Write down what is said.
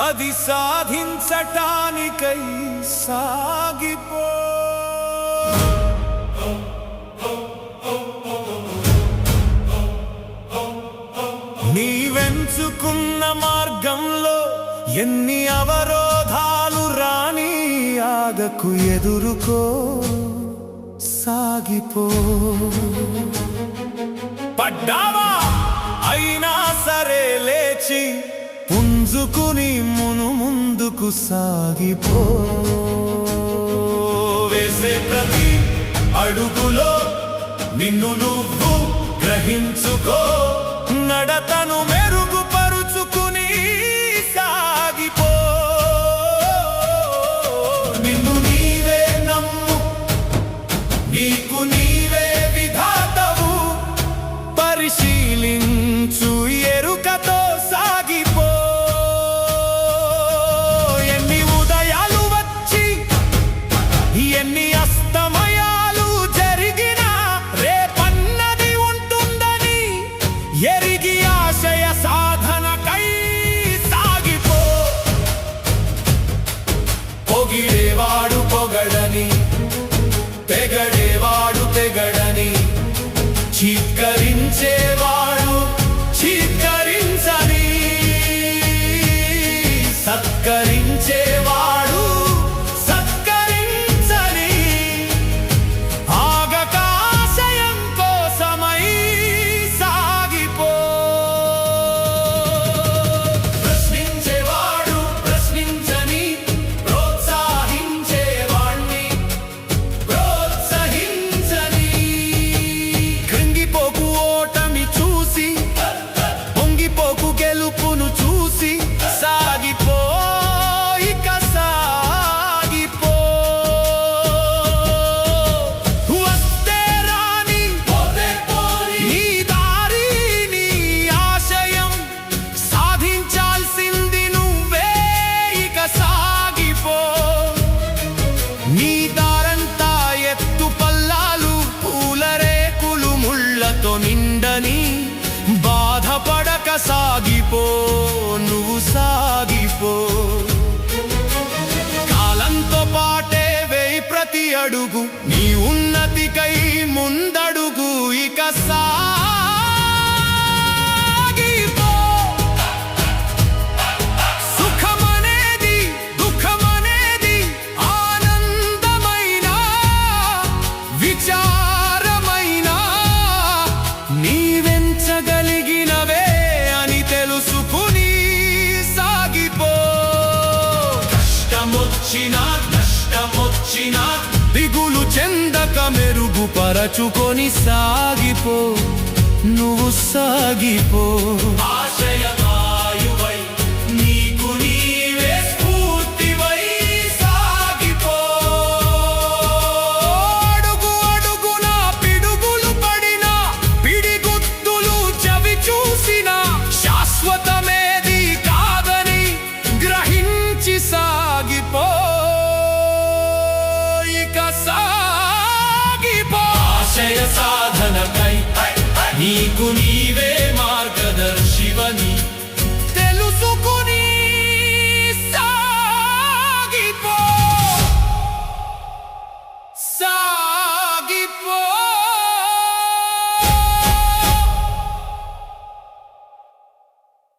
అది సాధించటానికై సాగిపో. నీవెంచుకున్న మార్గంలో ఎన్ని అవరోధాలు రాని ఆగకు, ఎదురుకో, సాగిపో. పడ్డావా అయినా సరే లేచి పుంజుకుని ముందుకు సాగిపో. వేసే ప్రతి అడుగులో నిన్ను నువ్వు గ్రహించుకో, నడతను మెరుగుపరుచుకుని సాగిపో. నిన్ను నీవే నమ్ము, నీకు నీవే విధాతవు, పరిశీలించు ఎరుకతో సాగిపో. ఎన్ని ఉదయాలు వచ్చి ఎన్ని అస్తమయాలు జరిగినా రేపన్నది ఉంటుందని ఎరిగి ఆశయ సాధనకై సాగిపో. పొగిడేవాడు పొగడని, తెగడేవాడు తెగడని, చీత్కరించేవాడు చీత్కరించని, సత్కరించేవాడు సత్కరించని, ఆగక ఆశయం కోసమై సాగిపో. ప్రశ్నించేవాడు ప్రశ్నించని, ప్రోత్సహించేవాణ్ణి ప్రోత్సహించని, కృంగిపోకు ఓటమి చూసి, పొంగిపోకు గెలుపును చూసి, సాగిపో, ఇక సాగిపో. వస్తే రాని పోతే పోని, నీ దారి నీ ఆశయం, సాధించాల్సింది నువ్వే, ఇక సాగిపో. నీ దారంతా ఎత్తు పల్లాలు, పూల రేకులు ముళ్ళతో నిండని, బాధపడక సాగిపో, నువ్వు సాగిపో. కాలంతో పాటే వేయి ప్రతి అడుగు, నీ ఉన్నతికై ముందడుగు, ఇక సాగిపో. సుఖమనేది దుఃఖమనేది, ఆనందమైన విచారమైన, నీవెంచగలిగినవే అని తెలుసుకుని సాగిపో. కష్టమొచ్చినా నష్టమొచ్చినా దిగులు చెందక మెరుగుపరచుకొని సాగిపో, నువ్వు సాగిపో. ఆశయవాయువై నీకు నీవే స్ఫూర్తివై సాగిపో. అడుగు అడుగునా పిడుగులు పడినా, పిడిగుద్దులు చవి చూసిన, శాశ్వతమేది కాదని గ్రహించి సాగిపో, ఇక సాగిపో. ఆశయ సాధనకై నీకు నీ